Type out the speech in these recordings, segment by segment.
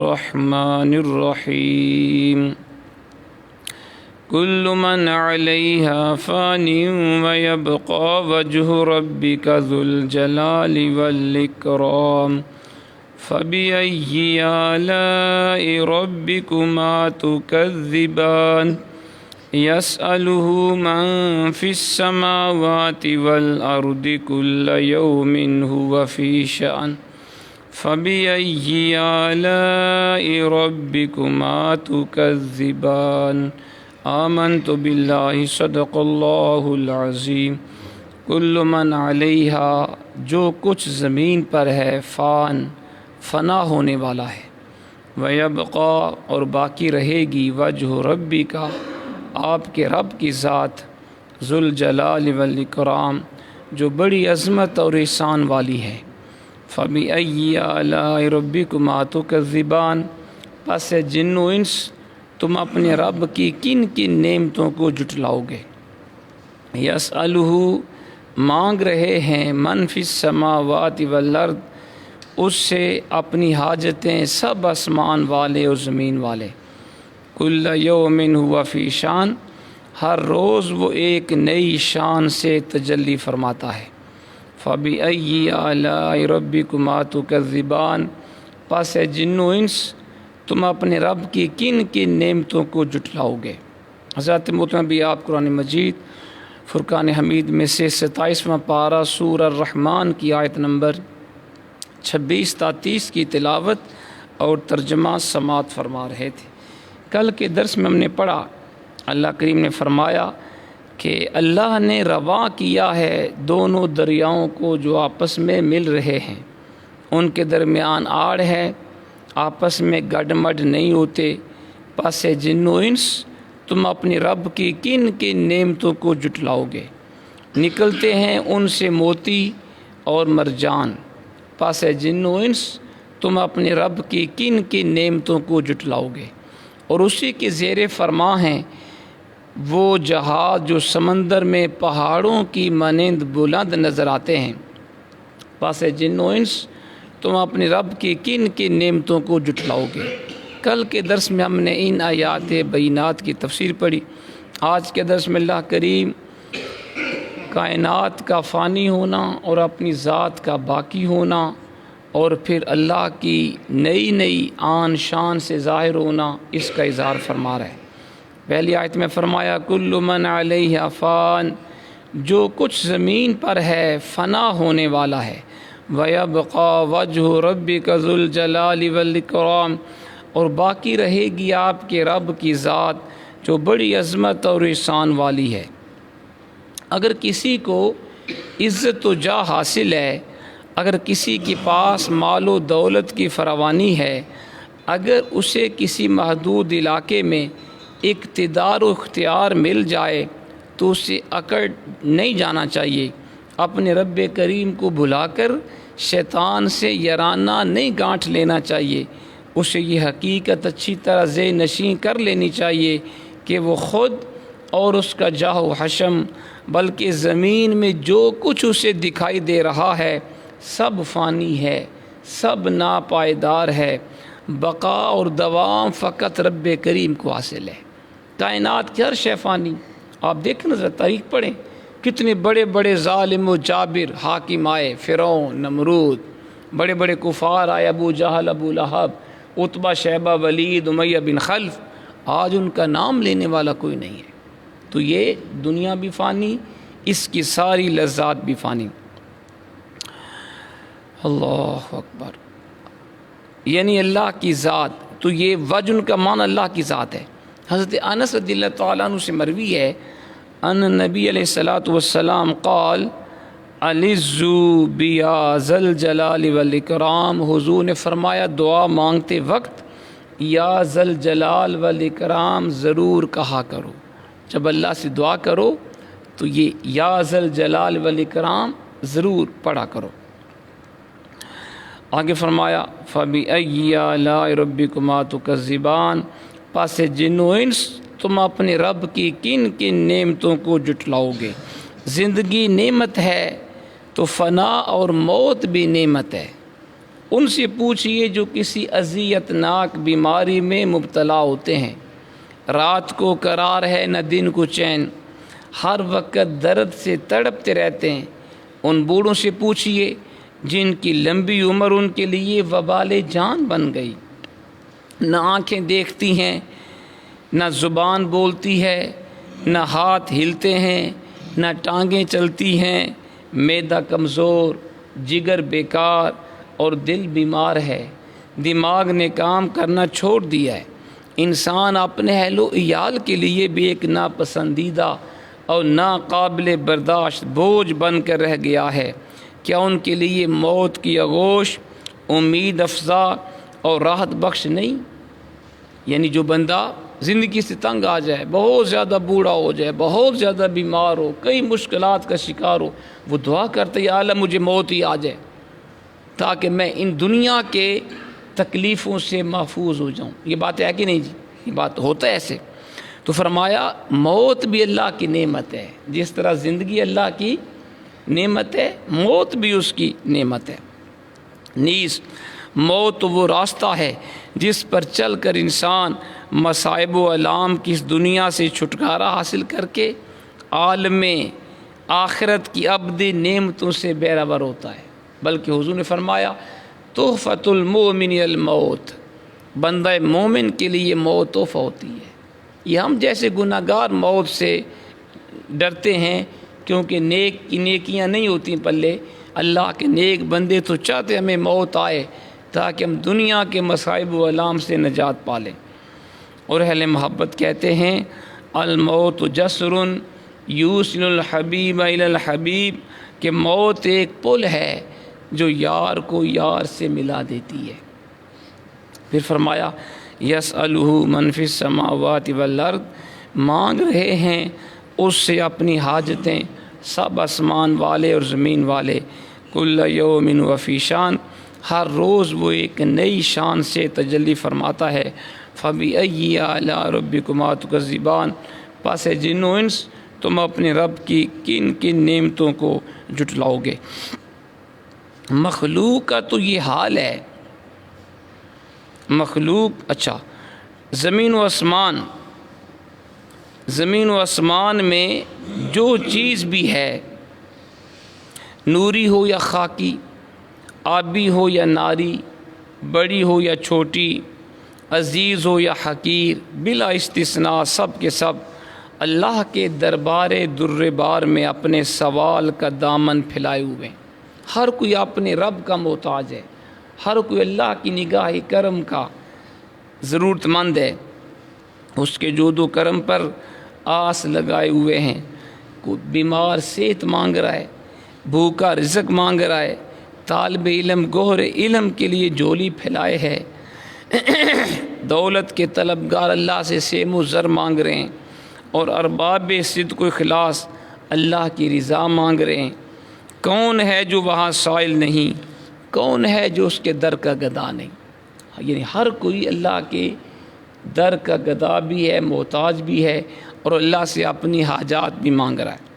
الرحمن الرحیم کل من علیہا فان ویبقى وجہ ربک ذو الجلال والاکرام فبأي آلاء ربكما تكذبان يسأله من في السماوات والأرض كل يوم هو في شأن فبأي آلاء ربكما تكذبان آمنت بالله صدق اللہ العظیم کل من علیہا جو کچھ زمین پر ہے فنا ہونے والا ہے، وَيَبْقَى اور باقی رہے گی وجہ ربی کا آپ کے رب کی ذات، ذو الجلال والاکرام جو بڑی عظمت اور احسان والی ہے۔ فَبِأَيِّ آلَاءِ رَبِّكُمَا تُكَذِّبَانِ پس جن و انس تم اپنے رب کی کن کن نعمتوں کو جھٹلاؤ گے۔ یسألہ مانگ رہے ہیں من فی السماوات والارض اس سے اپنی حاجتیں سب آسمان والے اور زمین والے، کل یوم ہوا فی شان ہر روز وہ ایک نئی شان سے تجلی فرماتا ہے۔ فبأي آلاء ربكما تكذبان پس جن و انس تم اپنے رب کی کن کن نعمتوں کو جھٹلاؤ گے۔ حضرت محترم بھی آپ قرآن مجید فرقان حمید میں سے 27واں پارہ سورہ الرحمن کی آیت نمبر 26 تا 30 کی تلاوت اور ترجمہ سماعت فرما رہے تھے۔ کل کے درس میں ہم نے پڑھا، اللہ کریم نے فرمایا کہ اللہ نے رواں کیا ہے دونوں دریاؤں کو جو آپس میں مل رہے ہیں، ان کے درمیان آڑ ہے، آپس میں گڈ مڈ نہیں ہوتے۔ پس جن و انس تم اپنی رب کی کن کن نعمتوں کو جھٹلاؤ گے، نکلتے ہیں ان سے موتی اور مرجان۔ پس جن و انس تم اپنے رب کی کن کن نعمتوں کو جھٹلاؤ گے، اور اسی کے زیر فرما ہیں وہ جہاز جو سمندر میں پہاڑوں کی مانند بلند نظر آتے ہیں۔ پس جن و انس تم اپنے رب کی کن کن نعمتوں کو جھٹلاؤ گے۔ کل کے درس میں ہم نے ان آیات بینات کی تفسیر پڑھی۔ آج کے درس میں اللہ کریم کائنات کا فانی ہونا اور اپنی ذات کا باقی ہونا، اور پھر اللہ کی نئی نئی آن شان سے ظاہر ہونا، اس کا اظہار فرما رہے ہیں۔ پہلی آیت میں فرمایا کل من علیہ فان جو کچھ زمین پر ہے فنا ہونے والا ہے، وَيَبْقَى وَجْهُ رَبِّكَ ذُو الْجَلَالِ وَالْإِكْرَامِ اور باقی رہے گی آپ کے رب کی ذات جو بڑی عظمت اور احسان والی ہے۔ اگر کسی کو عزت و جاہ حاصل ہے، اگر کسی کے پاس مال و دولت کی فراوانی ہے، اگر اسے کسی محدود علاقے میں اقتدار و اختیار مل جائے تو اسے اکڑ نہیں جانا چاہیے، اپنے رب کریم کو بھلا کر شیطان سے یارانہ نہیں گانٹھ لینا چاہیے۔ اسے یہ حقیقت اچھی طرح ذہن نشین کر لینی چاہیے کہ وہ خود اور اس کا جاہ و حشم بلکہ زمین میں جو کچھ اسے دکھائی دے رہا ہے سب فانی ہے، سب ناپائیدار ہے، بقا اور دوام فقط رب کریم کو حاصل ہے۔ کائنات کی ہر شے فانی۔ آپ دیکھیں ذرا تاریخ پڑھیں، کتنے بڑے بڑے ظالم و جابر حاکم آئے، فرعون، نمرود، بڑے بڑے کفار آئے، ابو جہل، ابو لہب، عتبہ، شیبہ، ولید، امیہ بن خلف، آج ان کا نام لینے والا کوئی نہیں ہے۔ تو یہ دنیا بھی فانی، اس کی ساری لذات بھی فانی۔ اللہ اکبر، یعنی اللہ کی ذات، تو یہ وجن کا معنی اللہ کی ذات ہے۔ حضرت انس رضی اللہ تعالیٰ عنہ سے مروی ہے ان نبی علیہ الصلاۃ والسلام قال العزوا بیا ذا الجلال والاکرام، حضور نے فرمایا دعا مانگتے وقت یا ذا الجلال والاکرام ضرور کہا کرو۔ جب اللہ سے دعا کرو تو یہ یا ذا الجلال والاکرام ضرور پڑھا کرو۔ آگے فرمایا فَبِأَيِّ آلَاءِ رَبِّكُمَا تُكَذِّبَانِ پس جن و انس تم اپنے رب کی کن کن نعمتوں کو جھٹلاؤ گے۔ زندگی نعمت ہے تو فنا اور موت بھی نعمت ہے۔ ان سے پوچھئے جو کسی اذیت ناک بیماری میں مبتلا ہوتے ہیں، رات کو قرار ہے نہ دن کو چین، ہر وقت درد سے تڑپتے رہتے ہیں۔ ان بوڑھوں سے پوچھئے جن کی لمبی عمر ان کے لیے وبال جان بن گئی، نہ آنکھیں دیکھتی ہیں، نہ زبان بولتی ہے، نہ ہاتھ ہلتے ہیں، نہ ٹانگیں چلتی ہیں، معدہ کمزور، جگر بیکار اور دل بیمار ہے، دماغ نے کام کرنا چھوڑ دیا ہے۔ انسان اپنے اہل و عیال کے لیے بھی ایک ناپسندیدہ اور ناقابل برداشت بوجھ بن کر رہ گیا ہے۔ کیا ان کے لیے موت کی آغوش امید افزا اور راحت بخش نہیں؟ یعنی جو بندہ زندگی سے تنگ آ جائے، بہت زیادہ بوڑھا ہو جائے، بہت زیادہ بیمار ہو، کئی مشکلات کا شکار ہو، وہ دعا کرتا ہے یا اللہ مجھے موت ہی آ جائے تاکہ میں ان دنیا کے تکلیفوں سے محفوظ ہو جاؤں۔ یہ بات ہے کہ نہیں جی؟ یہ بات ہوتا ہے ایسے۔ تو فرمایا موت بھی اللہ کی نعمت ہے، جس طرح زندگی اللہ کی نعمت ہے، موت بھی اس کی نعمت ہے۔ نیز موت وہ راستہ ہے جس پر چل کر انسان مصائب و آلام کی اس دنیا سے چھٹکارا حاصل کر کے عالم آخرت کی ابدی نعمتوں سے بہرور ہوتا ہے۔ بلکہ حضور نے فرمایا تحفۃ المؤمن الموت، بندہ مومن کے لیے موت تحفہ ہوتی ہے۔ یہ ہم جیسے گناہ گار موت سے ڈرتے ہیں کیونکہ نیکیاں نہیں ہوتی پلے، اللہ کے نیک بندے تو چاہتے ہمیں موت آئے تاکہ ہم دنیا کے مصائب و آلام سے نجات پالیں۔ اور اہل محبت کہتے ہیں الموت جسر یوصل الحبیب الی الحبیب، کہ موت ایک پل ہے جو یار کو یار سے ملا دیتی ہے۔ پھر فرمایا یسألہ من فی السماوات والارض، مانگ رہے ہیں اس سے اپنی حاجتیں سب آسمان والے اور زمین والے، کل یوم و فی شان، ہر روز وہ ایک نئی شان سے تجلی فرماتا ہے۔ فبأی آلاء ربکما تکذبان، پس جن و انس تم اپنے رب کی کن کن نعمتوں کو جھٹلاؤ گے۔ مخلوق کا تو یہ حال ہے، مخلوق اچھا زمین و آسمان میں جو چیز بھی ہے، نوری ہو یا خاکی، آبی ہو یا ناری، بڑی ہو یا چھوٹی، عزیز ہو یا حقیر، بلا استثناء سب کے سب اللہ کے دربار در بار میں اپنے سوال کا دامن پھیلائے ہوئے ہیں۔ ہر کوئی اپنے رب کا محتاج ہے، ہر کوئی اللہ کی نگاہ کرم کا ضرورت مند ہے، اس کے جود و کرم پر آس لگائے ہوئے ہیں۔ کوئی بیمار صحت مانگ رہا ہے، بھوکا رزق مانگ رہا ہے، طالب علم گوہر علم کے لیے جھولی پھیلائے ہے، دولت کے طلبگار اللہ سے سیم و زر مانگ رہے ہیں، اور ارباب صدق و اخلاص اللہ کی رضا مانگ رہے ہیں۔ کون ہے جو وہاں سائل نہیں، کون ہے جو اس کے در کا گدا نہیں؟ یعنی ہر کوئی اللہ کے در کا گدا بھی ہے، محتاج بھی ہے، اور اللہ سے اپنی حاجات بھی مانگ رہا ہے۔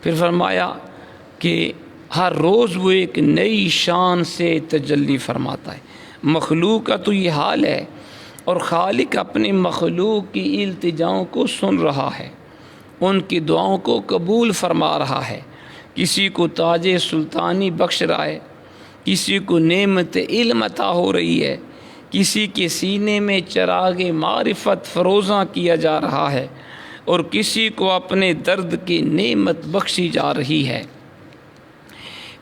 پھر فرمایا کہ ہر روز وہ ایک نئی شان سے تجلی فرماتا ہے۔ مخلوق کا تو یہ حال ہے، اور خالق اپنے مخلوق کی التجاؤں کو سن رہا ہے، ان کی دعاؤں کو قبول فرما رہا ہے۔ کسی کو تاج سلطانی بخش رہا ہے، کسی کو نعمت علم عطا ہو رہی ہے، کسی کے سینے میں چراغ معرفت فروزاں کیا جا رہا ہے، اور کسی کو اپنے درد کی نعمت بخشی جا رہی ہے۔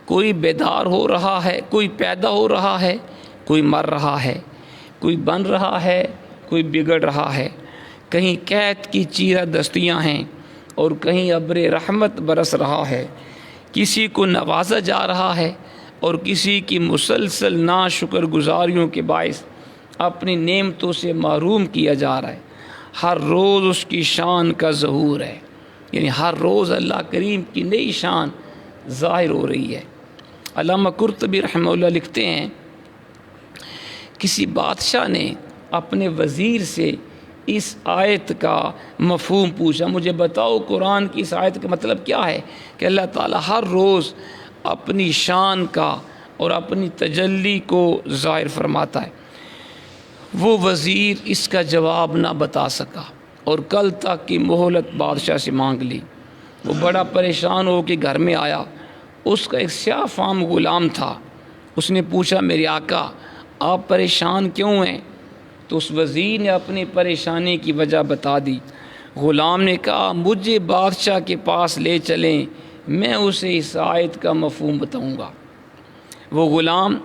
کوئی بیدار ہو رہا ہے، کوئی پیدا ہو رہا ہے، کوئی مر رہا ہے، کوئی بن رہا ہے، کوئی بگڑ رہا ہے۔ کہیں قحط کی چیرہ دستیاں ہیں اور کہیں ابر رحمت برس رہا ہے۔ کسی کو نوازا جا رہا ہے اور کسی کی مسلسل ناشکر گزاریوں کے باعث اپنی نعمتوں سے محروم کیا جا رہا ہے۔ ہر روز اس کی شان کا ظہور ہے، یعنی ہر روز اللہ کریم کی نئی شان ظاہر ہو رہی ہے۔ علامہ قرطبی رحمہ اللہ لکھتے ہیں کسی بادشاہ نے اپنے وزیر سے اس آیت کا مفہوم پوچھا، مجھے بتاؤ قرآن کی اس آیت کا مطلب کیا ہے کہ اللہ تعالیٰ ہر روز اپنی شان کا اور اپنی تجلی کو ظاہر فرماتا ہے۔ وہ وزیر اس کا جواب نہ بتا سکا اور کل تک کی مہلت بادشاہ سے مانگ لی۔ وہ بڑا پریشان ہو کے گھر میں آیا۔ اس کا ایک سیاہ فام غلام تھا۔ اس نے پوچھا میرے آقا آپ پریشان کیوں ہیں؟ تو اس وزیر نے اپنی پریشانی کی وجہ بتا دی۔ غلام نے کہا مجھے بادشاہ کے پاس لے چلیں، میں اسے اس آیت کا مفہوم بتاؤں گا۔ وہ غلام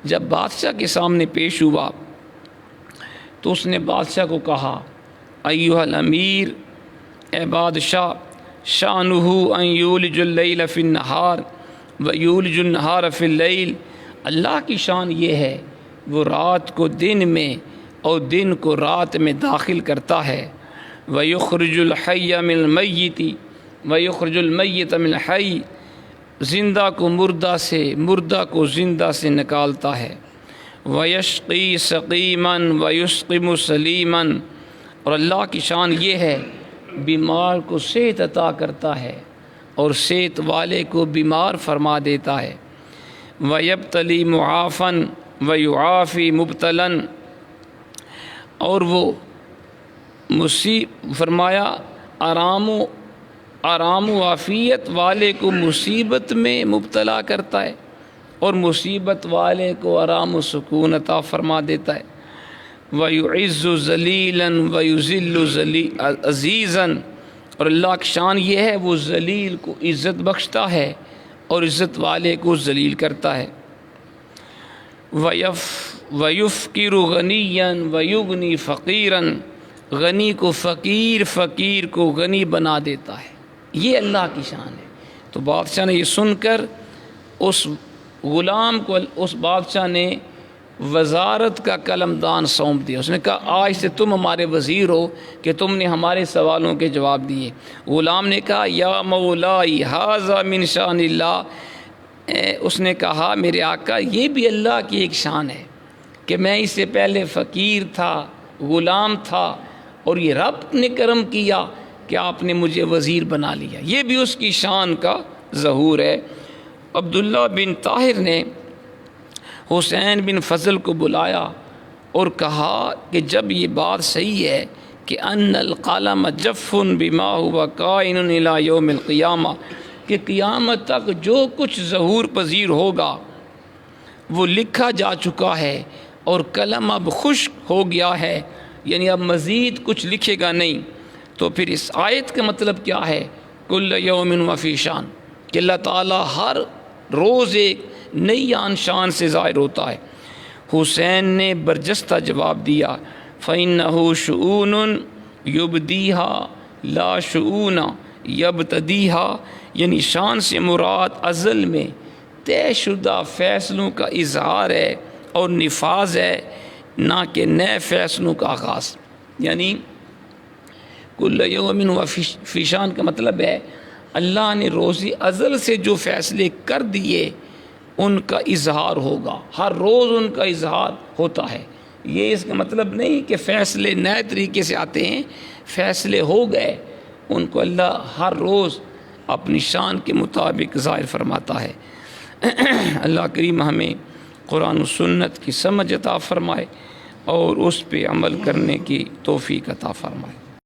جب بادشاہ کے سامنے پیش ہوا تو اس نے بادشاہ کو کہا ایھا الامیر، اے بادشاہ، شانہ ان یولج اللیل فی النہار ویولج النہار فی اللیل، اللہ کی شان یہ ہے وہ رات کو دن میں اور دن کو رات میں داخل کرتا ہے۔ ویخرج الحی من المیت ویخرج المیت من الحی، زندہ کو مردہ سے، مردہ کو زندہ سے نکالتا ہے۔ ویشقی سقیما ویسقم سلیما، اور اللہ کی شان یہ ہے بیمار کو صحت عطا کرتا ہے اور صحت والے کو بیمار فرما دیتا ہے۔ ویبتلی معافا ویعافی مبتلا، اور وہ فرمایا آرام و عافیت والے کو مصیبت میں مبتلا کرتا ہے اور مصیبت والے کو آرام و سکون عطا فرما دیتا ہے۔ وَيُعِزُّ ذَلِيلًا وَيُذِلُّ عَزِيزًا، اور اللہ کی شان یہ ہے وہ ذلیل کو عزت بخشتا ہے اور عزت والے کو ذلیل کرتا ہے۔ وَيُفْقِرُ غَنِيًّا وَيُغْنِي فَقِيرًا، غنی کو فقیر، فقیر کو غنی بنا دیتا ہے۔ یہ اللہ کی شان ہے۔ تو بادشاہ نے یہ سن کر اس غلام کو، اس بادشاہ نے وزارت کا قلمدان سونپ دیا۔ اس نے کہا آج سے تم ہمارے وزیر ہو کہ تم نے ہمارے سوالوں کے جواب دیے۔ غلام نے کہا یا مولائی ھذا من شان اللہ، اس نے کہا میرے آقا یہ بھی اللہ کی ایک شان ہے کہ میں اس سے پہلے فقیر تھا، غلام تھا، اور یہ رب نے کرم کیا کہ آپ نے مجھے وزیر بنا لیا۔ یہ بھی اس کی شان کا ظہور ہے۔ عبداللہ بن طاہر نے حسین بن فضل کو بلایا اور کہا کہ جب یہ بات صحیح ہے کہ ان القلم جف بما هو کائن الی یوم القیامہ، کہ قیامت تک جو کچھ ظہور پذیر ہوگا وہ لکھا جا چکا ہے اور قلم اب خشک ہو گیا ہے، یعنی اب مزید کچھ لکھے گا نہیں۔ تو پھر اس آیت کا مطلب کیا ہے؟ کل یوم وفی شان، کہ اللہ تعالیٰ ہر روز ایک نئی آن شان سے ظاہر ہوتا ہے۔ حسین نے برجستہ جواب دیا فَإِنَّهُ شُؤُونٌ يُبْدِيهَا لَا شُؤُونَ يَبْتَدِيهَا، یعنی شان سے مراد ازل میں طے شدہ فیصلوں کا اظہار ہے اور نفاذ ہے، نہ کہ نئے فیصلوں کا آغاز۔ یعنی کل یوم وفی شان کا مطلب ہے اللہ نے روزی ازل سے جو فیصلے کر دیے ان کا اظہار ہوگا، ہر روز ان کا اظہار ہوتا ہے۔ یہ اس کا مطلب نہیں کہ فیصلے نئے طریقے سے آتے ہیں، فیصلے ہو گئے ان کو اللہ ہر روز اپنی شان کے مطابق ظاہر فرماتا ہے۔ اللہ کریم ہمیں قرآن و سنت کی سمجھ عطا فرمائے اور اس پہ عمل کرنے کی توفیق عطا فرمائے۔